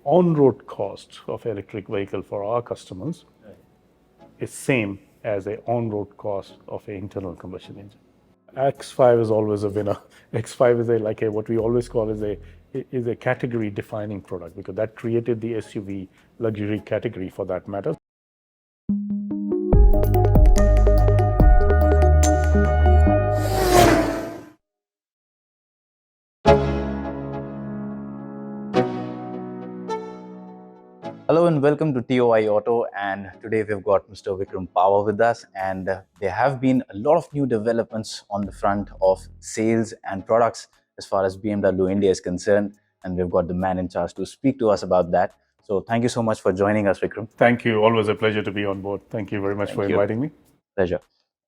on-road cost of electric vehicle for our customers is same as a on-road cost of an internal combustion engine. X5 is always a winner. X5 is what we always call is a category defining product, because that created the SUV luxury category for that matter. Hello and welcome to TOI Auto, and today we've got Mr. Vikram Pawah with us, and there have been a lot of new developments on the front of sales and products as far as BMW India is concerned, and we've got the man in charge to speak to us about that. So thank you so much for joining us, Vikram. Thank you. Always a pleasure to be on board. Thank you very much for inviting me. Pleasure.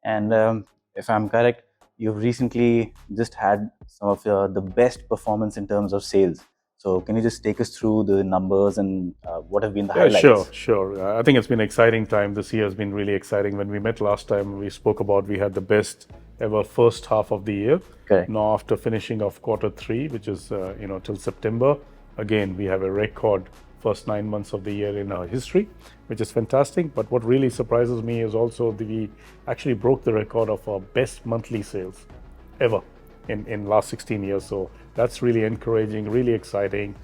And if I'm correct, you've recently just had some of the best performance in terms of sales. So can you just take us through the numbers and what have been the highlights? Sure. I think it's been an exciting time. This year has been really exciting. When we met last time, we spoke about we had the best ever first half of the year. Correct. Now, after finishing off Q3, which is till September, again we have a record first 9 months of the year in our history, which is fantastic. But what really surprises me is also we actually broke the record of our best monthly sales ever in last 16 years. So that's really encouraging, really exciting,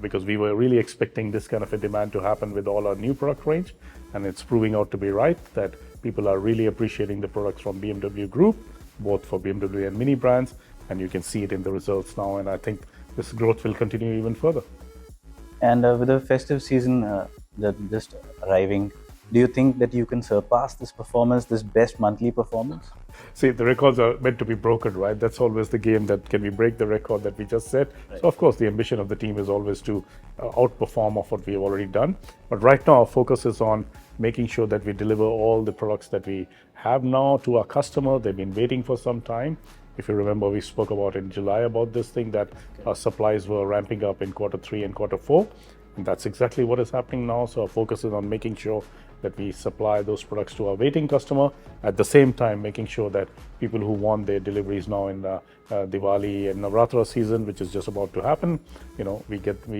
because we were really expecting this kind of a demand to happen with all our new product range, and it's proving out to be right, that people are really appreciating the products from BMW Group, both for BMW and Mini brands, and you can see it in the results now, and I think this growth will continue even further. And with the festive season just arriving, do you think that you can surpass this performance, this best monthly performance? See, the records are meant to be broken, right? That's always the game, that can we break the record that we just set. Right. So of course the ambition of the team is always to outperform of what we have already done. But right now our focus is on making sure that we deliver all the products that we have now to our customer. They've been waiting for some time. If you remember, we spoke about in July about this thing, that our supplies were ramping up in Q3 and Q4. And that's exactly what is happening now. So our focus is on making sure that we supply those products to our waiting customer, at the same time making sure that people who want their deliveries now in Diwali and Navratra season, which is just about to happen, we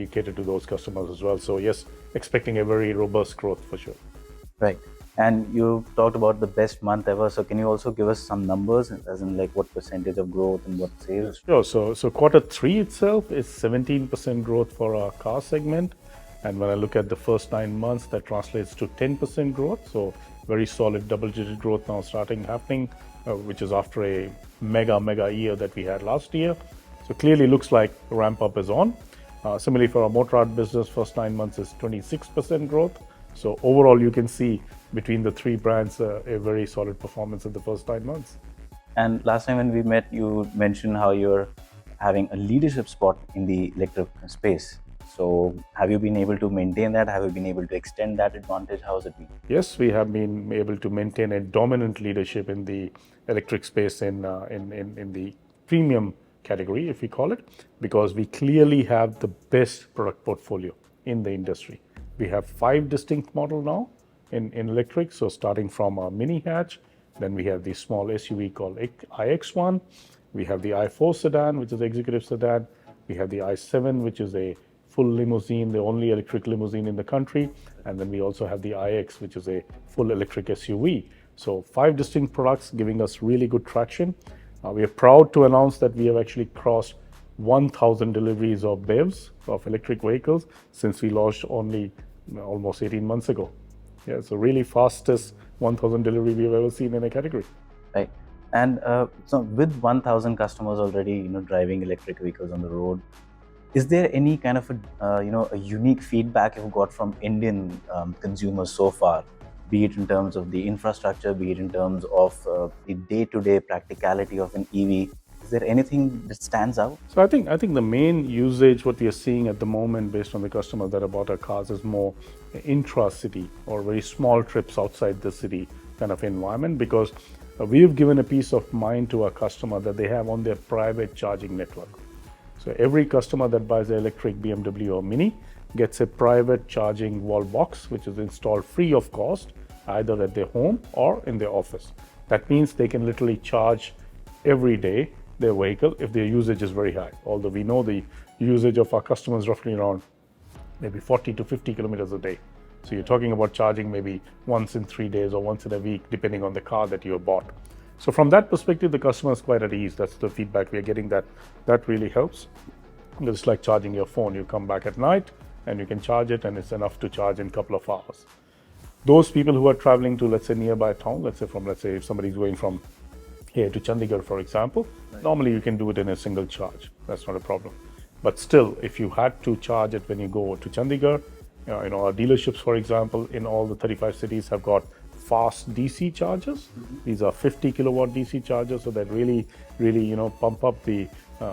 cater to those customers as well. So yes, expecting a very robust growth for sure. Right. And you talked about the best month ever. So can you also give us some numbers, as in like what percentage of growth and what sales? Sure. So Q3 itself is 17% growth for our car segment. And when I look at the first 9 months, that translates to 10% growth. So very solid double-digit growth now happening, which is after a mega year that we had last year. So clearly looks like the ramp up is on. Similarly for our Motorrad business, first 9 months is 26% growth. So overall, you can see between the three brands a very solid performance in the first 9 months. And last time when we met, you mentioned how you're having a leadership spot in the electric space. So have you been able to maintain that? Have you been able to extend that advantage? How has it been? Yes, we have been able to maintain a dominant leadership in the electric space in the premium category, if we call it, because we clearly have the best product portfolio in the industry. We have 5 distinct models now in electric. So starting from our mini hatch, then we have the small SUV called iX1. We have the i4 sedan, which is executive sedan. We have the i7, which is a full limousine, the only electric limousine in the country. And then we also have the iX, which is a full electric SUV. So 5 distinct products giving us really good traction. We are proud to announce that we have actually crossed 1,000 deliveries of BEVs, of electric vehicles, since we launched only almost 18 months ago. Yeah, so really fastest 1,000 delivery we've ever seen in a category. Right. And so with 1,000 customers already, driving electric vehicles on the road, is there any kind of a unique feedback you've got from Indian consumers so far, be it in terms of the infrastructure, be it in terms of the day-to-day practicality of an EV? Is there anything that stands out? So I think the main usage, what we are seeing at the moment based on the customers that have bought our cars, is more intra-city or very small trips outside the city kind of environment, because we have given a peace of mind to our customer that they have on their private charging network. So every customer that buys an electric BMW or Mini gets a private charging wall box, which is installed free of cost, either at their home or in their office. That means they can literally charge every day their vehicle if their usage is very high. Although we know the usage of our customers roughly around maybe 40 to 50 kilometers a day. So you're talking about charging maybe once in 3 days or once in a week, depending on the car that you have bought. So from that perspective, the customer is quite at ease. That's the feedback we are getting, that really helps. It's like charging your phone. You come back at night and you can charge it, and it's enough to charge in a couple of hours. Those people who are traveling to, let's say, nearby town, let's say if somebody's going from here to Chandigarh, for example, normally you can do it in a single charge. That's not a problem. But still, if you had to charge it when you go to Chandigarh, our dealerships, for example, in all the 35 cities have got fast DC chargers. These are 50 kilowatt DC chargers, so that really pump up the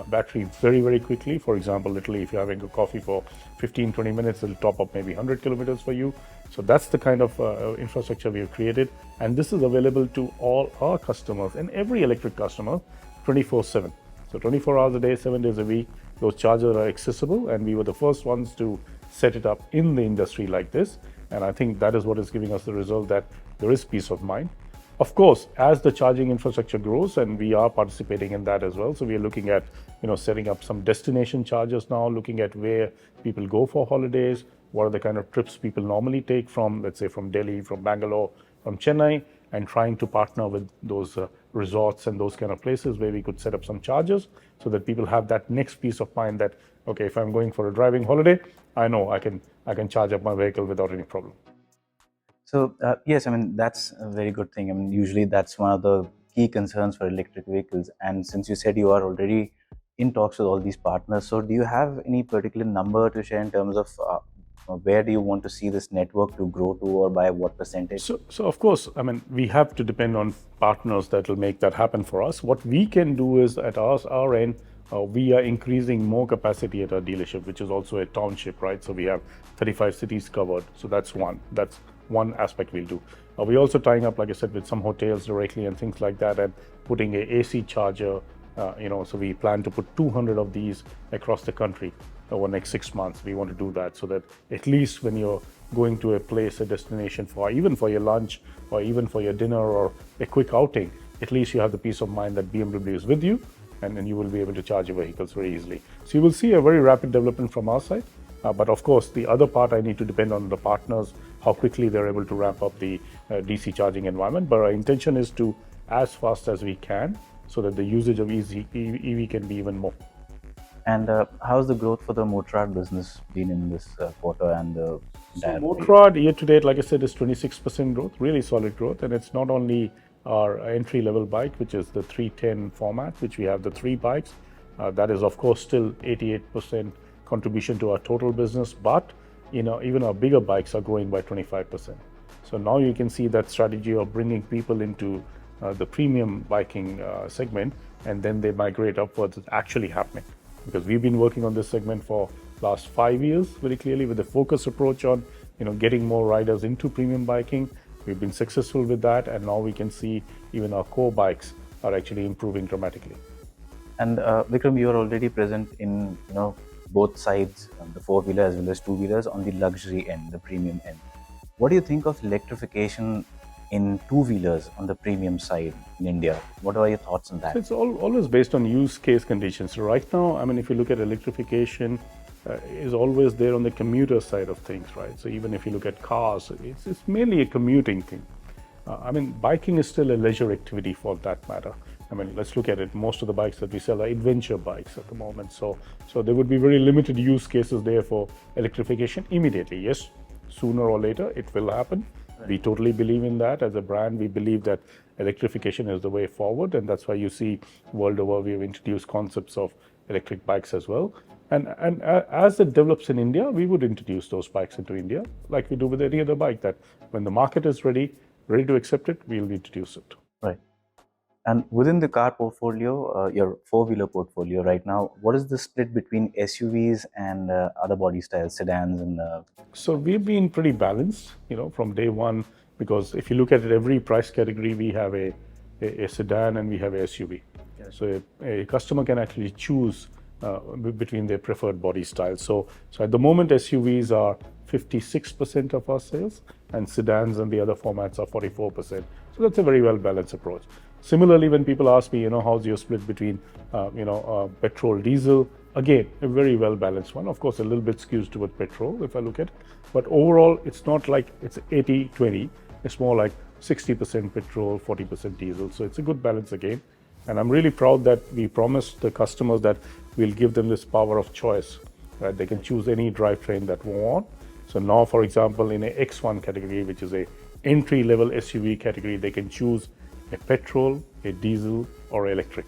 battery very, very quickly. For example, literally, if you're having a coffee for 15-20 minutes, it'll top up maybe 100 kilometers for you. So that's the kind of infrastructure we have created, and this is available to all our customers and every electric customer 24/7. So 24 hours a day, 7 days a week, those chargers are accessible, and we were the first ones to set it up in the industry like this. And I think that is what is giving us the result that there is peace of mind. Of course, as the charging infrastructure grows, and we are participating in that as well, so we are looking at setting up some destination chargers now, looking at where people go for holidays, what are the kind of trips people normally take from, let's say, from Delhi, from Bangalore, from Chennai, and trying to partner with those resorts and those kind of places where we could set up some chargers so that people have that next peace of mind that, okay, if I'm going for a driving holiday, I know I can charge up my vehicle without any problem. So yes, I mean, that's a very good thing. I mean, usually that's one of the key concerns for electric vehicles. And since you said you are already in talks with all these partners, so do you have any particular number to share in terms of where do you want to see this network to grow to, or by what percentage? So of course, I mean, we have to depend on partners that will make that happen for us. What we can do is at our end, we are increasing more capacity at our dealership, which is also a township, right? So we have 35 cities covered. So that's one aspect we'll do. We're also tying up, like I said, with some hotels directly and things like that, and putting a AC charger. So we plan to put 200 of these across the country over the next 6 months. We want to do that so that at least when you're going to a place, a destination, even for your lunch or even for your dinner or a quick outing, at least you have the peace of mind that BMW is with you, and then you will be able to charge your vehicles very easily. So you will see a very rapid development from our side. But of course, the other part, I need to depend on the partners, how quickly they're able to ramp up the DC charging environment. But our intention is to, as fast as we can, so that the usage of EV can be even more. And how's the growth for the Motorrad business been in this quarter and the So Motorrad year to date, like I said, is 26% growth, really solid growth. And it's not only our entry level bike, which is the 310 format, which we have the 3 bikes. That is, of course, still 88% contribution to our total business. But even our bigger bikes are growing by 25%. So now you can see that strategy of bringing people into the premium biking segment, and then they migrate upwards, is actually happening. Because we've been working on this segment for last 5 years very clearly with a focused approach on getting more riders into premium biking. We've been successful with that, and now we can see even our core bikes are actually improving dramatically. And Vikram, you are already present in both sides, the 4-wheeler as well as 2-wheelers, on the luxury end, the premium end. What do you think of electrification in 2-wheelers on the premium side in India? What are your thoughts on that? So it's always based on use case conditions. So right now, I mean, if you look at electrification, is always there on the commuter side of things, right? So even if you look at cars, it's mainly a commuting thing. I mean, biking is still a leisure activity for that matter. I mean, let's look at it. Most of the bikes that we sell are adventure bikes at the moment. So there would be very limited use cases there for electrification immediately. Yes, sooner or later it will happen. Right. We totally believe in that. As a brand, we believe that electrification is the way forward, and that's why you see world over we have introduced concepts of electric bikes as well. And as it develops in India, we would introduce those bikes into India like we do with any other bike, that when the market is ready to accept it, we'll introduce it. Right. And within the car portfolio, your 4-wheeler portfolio right now, what is the split between SUVs and other body styles, sedans and... So we've been pretty balanced, from day one, because if you look at it, every price category, we have a sedan and we have a SUV. Yeah. So a customer can actually choose between their preferred body styles. So at the moment, SUVs are 56% of our sales, and sedans and the other formats are 44%. So that's a very well balanced approach. Similarly, when people ask me, how's your split between, petrol, diesel, Again, a very well balanced one. Of course, a little bit skews toward petrol if I look at it. But overall, it's not like it's 80-20. It's more like 60% petrol, 40% diesel. So it's a good balance again. And I'm really proud that we promised the customers that we'll give them this power of choice. Right? They can choose any drivetrain that they want. So now, for example, in a X1 category, which is a entry-level SUV category, they can choose a petrol, a diesel, or electric.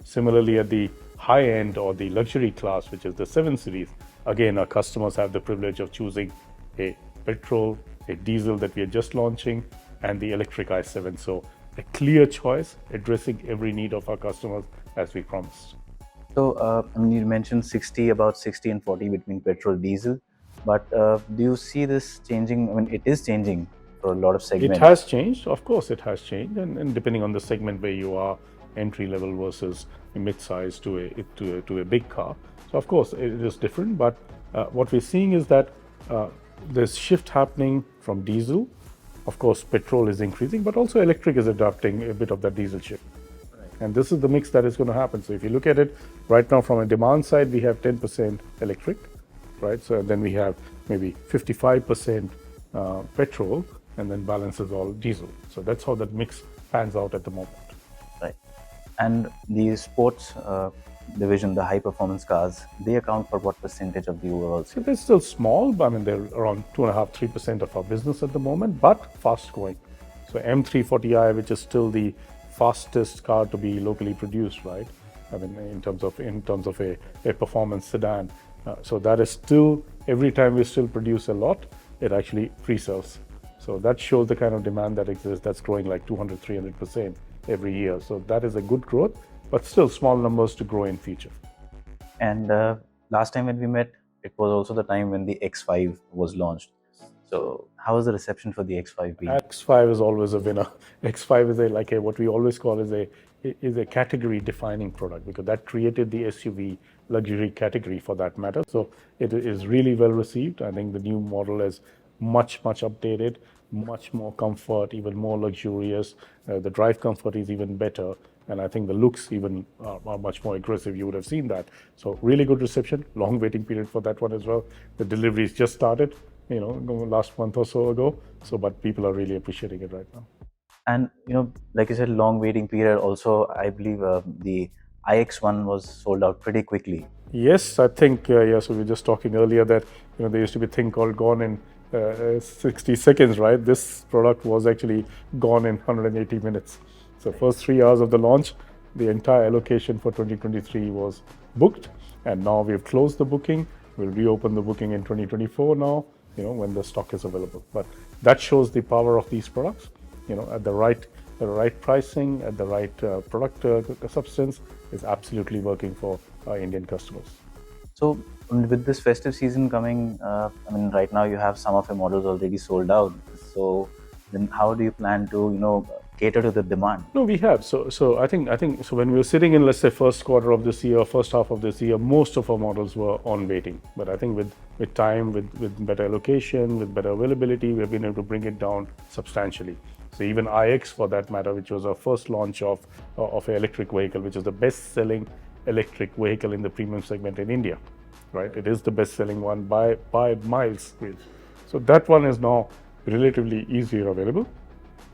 Similarly, at the high end or the luxury class, which is the 7 Series, again, our customers have the privilege of choosing a petrol, a diesel that we are just launching, and the electric i7. So a clear choice addressing every need of our customers as we promised. So, you mentioned about 60 and 40 between petrol diesel, but do you see this changing? I mean, it is changing for a lot of segments. It has changed, of course, it has changed, and depending on the segment where you are, entry level versus a mid-size to a big car. So of course it is different, but what we're seeing is that there's shift happening from diesel. Of course, petrol is increasing, but also electric is adopting a bit of that diesel shift. And this is the mix that is going to happen. So if you look at it right now from a demand side, we have 10% electric, right? So then we have maybe 55% petrol, and then balance is all diesel. So that's how that mix pans out at the moment. Right. And the sports division, the high performance cars, they account for what percentage of the overall So they're still small, but I mean, they're around 2.5-3% of our business at the moment, but fast growing. So M340i, which is still the fastest car to be locally produced, right? I mean, in terms of a performance sedan. So that is still, every time we still produce a lot, it actually pre-sells. So that shows the kind of demand that exists, that's growing like 200-300% every year. So that is a good growth, but still small numbers to grow in future. And last time when we met, it was also the time when the X5 was launched. So how was the reception for the X5 been? X5 is always a winner. X5 is what we always call is a category defining product, because that created the SUV luxury category for that matter. So it is really well received. I think the new model is much updated, much more comfort, even more luxurious. The drive comfort is even better, and I think the looks even are much more aggressive. You would have seen that. So really good reception. Long waiting period for that one as well. The deliveries just started, last month or so ago. So, but people are really appreciating it right now. And like you said, long waiting period. Also, I believe the iX1 was sold out pretty quickly. Yes, I think So we were just talking earlier that there used to be a thing called gone in 60 seconds, right? This product was actually gone in 180 minutes. So first 3 hours of the launch, the entire allocation for 2023 was booked, and now we've closed the booking. We'll reopen the booking in 2024 now, when the stock is available. But that shows the power of these products, at the right pricing, at the right product substance is absolutely working for our Indian customers. So with this festive season coming, right now you have some of your models already sold out. So then how do you plan to, cater to the demand? No, we have. So I think so when we were sitting in, let's say, first quarter of this year, first half of this year, most of our models were on waiting. But I think with time, with better allocation, with better availability, we've been able to bring it down substantially. So even iX, for that matter, which was our first launch of an electric vehicle, which is the best-selling electric vehicle in the premium segment in India, right? It is the best-selling one by miles. So that one is now relatively easier available,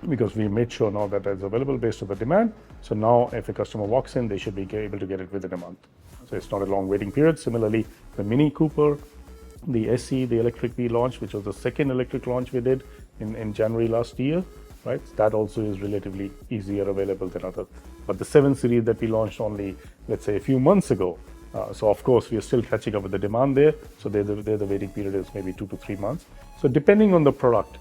because we made sure now that it's available based on the demand. So now if a customer walks in, they should be able to get it within a month. So it's not a long waiting period. Similarly, the Mini Cooper, the SE, the electric we launched, which was the second electric launch we did in January last year, right? That also is relatively easier available than others. But the 7 Series that we launched only, let's say, a few months ago, so of course we are still catching up with the demand there. So there the waiting period is maybe 2 to 3 months. So depending on the product,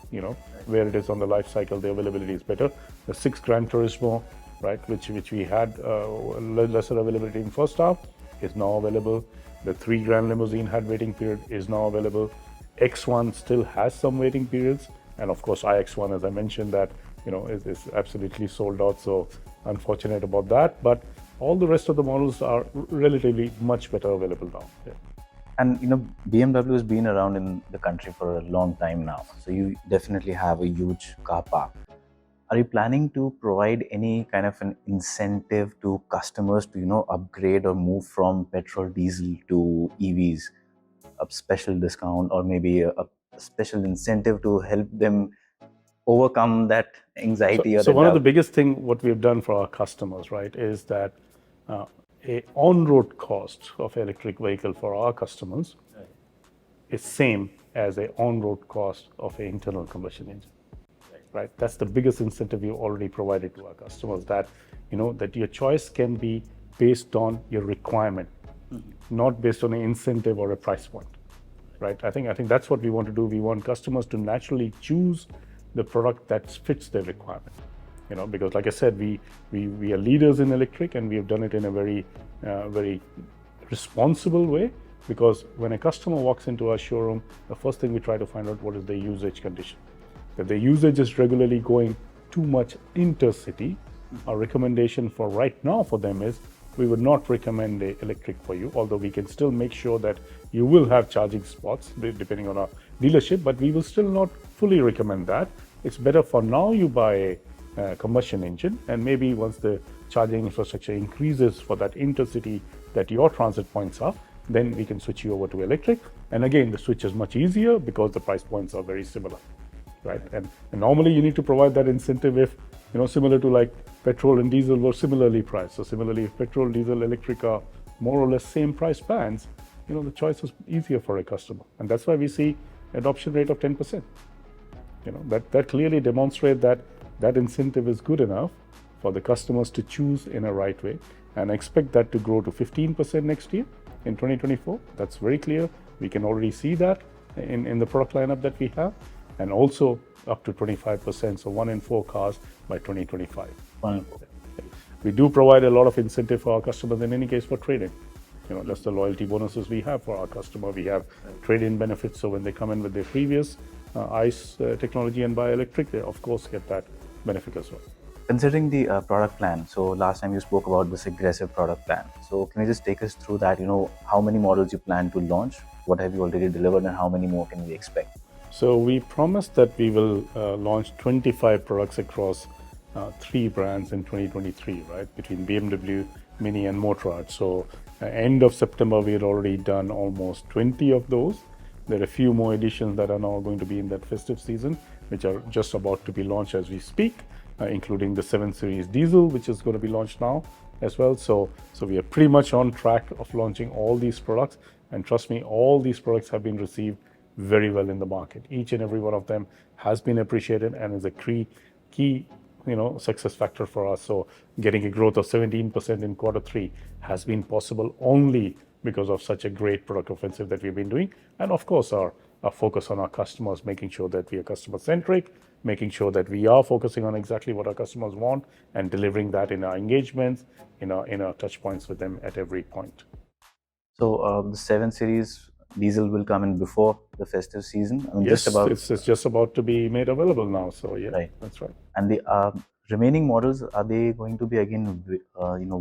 where it is on the life cycle, the availability is better. The 6 Gran Turismo, right, which we had lesser availability in first half, is now available. The 3 Grand Limousine had waiting period, is now available. X1 still has some waiting periods, and of course iX1, as I mentioned, that is absolutely sold out. So unfortunate about that, but all the rest of the models are relatively much better available now. Yeah. And BMW has been around in the country for a long time now, so you definitely have a huge car park. Are you planning to provide any kind of an incentive to customers to upgrade or move from petrol, diesel to EVs? A special discount or maybe a special incentive to help them overcome that anxiety or So the one of the doubt? biggest thing what we've done for our customers, right, is that a on-road cost of electric vehicle for our customers is same as a on-road cost of an internal combustion engine. Right? That's the biggest incentive we already provided to our customers, that that your choice can be based on your requirement, not based on an incentive or a price point. Right? I think that's what we want to do. We want customers to naturally choose the product that fits their requirement. Because like I said, we are leaders in electric, and we have done it in a very responsible way. Because when a customer walks into our showroom, the first thing we try to find out what is their usage condition. If the usage is regularly going too much intercity, our recommendation for right now for them is we would not recommend the electric for you, although we can still make sure that you will have charging spots depending on our dealership, but we will still not fully recommend that. It's better for now you buy a combustion engine, and maybe once the charging infrastructure increases for that intercity that your transit points are, then we can switch you over to electric. And again, the switch is much easier because the price points are very similar. Right? And normally you need to provide that incentive if, similar to like petrol and diesel were similarly priced. So similarly, if petrol, diesel, electric are more or less same price bands, the choice is easier for a customer. And that's why we see adoption rate of 10%. That clearly demonstrates that incentive is good enough for the customers to choose in a right way. And I expect that to grow to 15% next year in 2024. That's very clear. We can already see that in the product lineup that we have. And also up to 25%, so 1 in 4 cars by 2025. 1 in 4. We do provide a lot of incentive for our customers in any case for trading. That's the loyalty bonuses we have for our customer. We have trade-in benefits, so when they come in with their previous ICE technology and buy electric, they of course get that benefit as well. Considering the product plan, so last time you spoke about this aggressive product plan. So can you just take us through that? How many models you plan to launch? What have you already delivered, and how many more can we expect? So we promised that we will launch 25 products across 3 brands in 2023, right? Between BMW, Mini and Motorrad. So end of September, we had already done almost 20 of those. There are a few more editions that are now going to be in that festive season, which are just about to be launched as we speak, including the 7 Series Diesel, which is going to be launched now as well. So we are pretty much on track of launching all these products. And trust me, all these products have been received very well in the market. Each and every one of them has been appreciated and is a key success factor for us. So getting a growth of 17% in Q3 has been possible only because of such a great product offensive that we've been doing. And of course, our focus on our customers, making sure that we are customer centric, making sure that we are focusing on exactly what our customers want and delivering that in our engagements, in our touch points with them at every point. So the 7 Series Diesel will come in before the festive season. Yes, it's just about to be made available now. So yeah, right. That's right. And the remaining models, are they going to be again,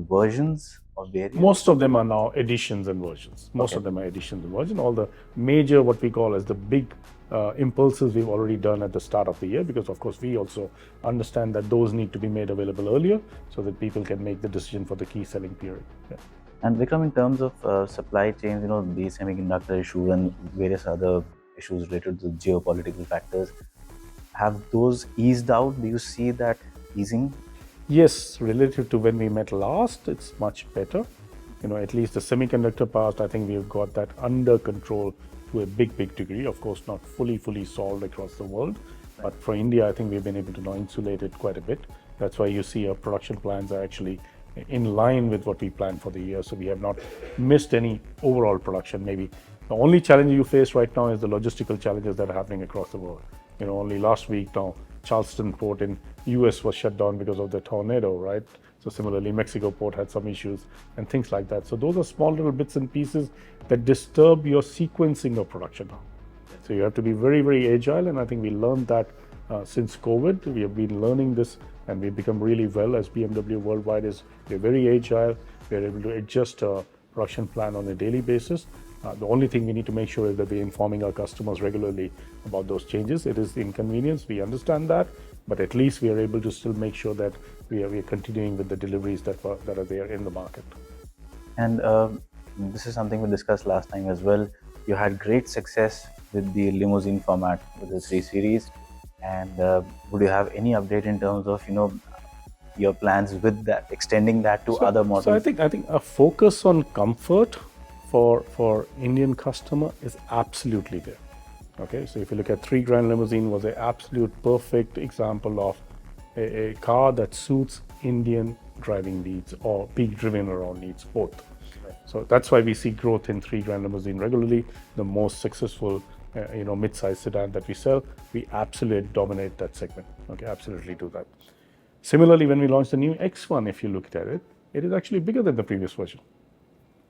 versions or variants? Most of them are now editions and versions. Most of them are editions and versions. All the major, what we call as the big impulses, we've already done at the start of the year, because of course we also understand that those need to be made available earlier so that people can make the decision for the key selling period. Yeah. And Vikram, in terms of supply chains, the semiconductor issue and various other issues related to geopolitical factors, have those eased out? Do you see that easing? Yes, relative to when we met last, it's much better. At least the semiconductor part, I think we've got that under control to a big degree. Of course, not fully solved across the world. But for India, I think we've been able to now insulate it quite a bit. That's why you see our production plans are actually in line with what we planned for the year. So we have not missed any overall production. Maybe the only challenge you face right now is the logistical challenges that are happening across the world. Only last week now, Charleston port in US was shut down because of the tornado, right? So similarly, Mexico port had some issues and things like that. So those are small little bits and pieces that disturb your sequencing of production now. So you have to be very agile, and I think we learned that since COVID. We have been learning this, and we've become really well as BMW worldwide. We're very agile. We're able to adjust our production plan on a daily basis. The only thing we need to make sure is that we're informing our customers regularly about those changes. It is inconvenience, we understand that, but at least we are able to still make sure that we are continuing with the deliveries that are there in the market. And this is something we discussed last time as well. You had great success with the limousine format with the 3 Series. And would you have any update in terms of your plans with that, extending that to other models? So I think a focus on comfort for Indian customer is absolutely there. Okay, so if you look at 3 Grand Limousine was an absolute perfect example of a car that suits Indian driving needs or peak driven around needs both. So that's why we see growth in 3 Grand Limousine regularly. The most successful mid-size sedan that we sell, we absolutely dominate that segment. Okay, absolutely do that. Similarly, when we launched the new X1, if you looked at it, it is actually bigger than the previous version.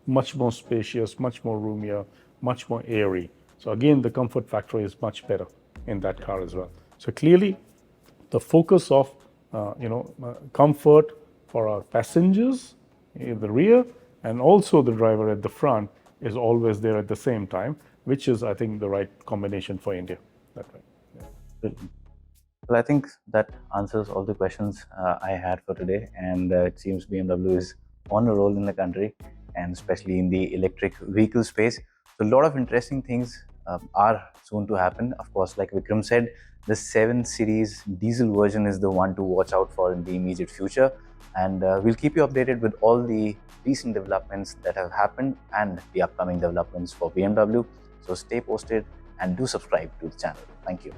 Much more spacious, much more roomier, much more airy. So again, the comfort factor is much better in that car as well. So clearly, the focus of comfort for our passengers in the rear and also the driver at the front is always there at the same time, which is, I think, the right combination for India. That way. Yeah. Well, I think that answers all the questions I had for today, and it seems BMW is on a roll in the country, and especially in the electric vehicle space. So a lot of interesting things are soon to happen. Of course, like Vikram said, the 7 Series diesel version is the one to watch out for in the immediate future, and we'll keep you updated with all the recent developments that have happened and the upcoming developments for BMW. So stay posted and do subscribe to the channel. Thank you.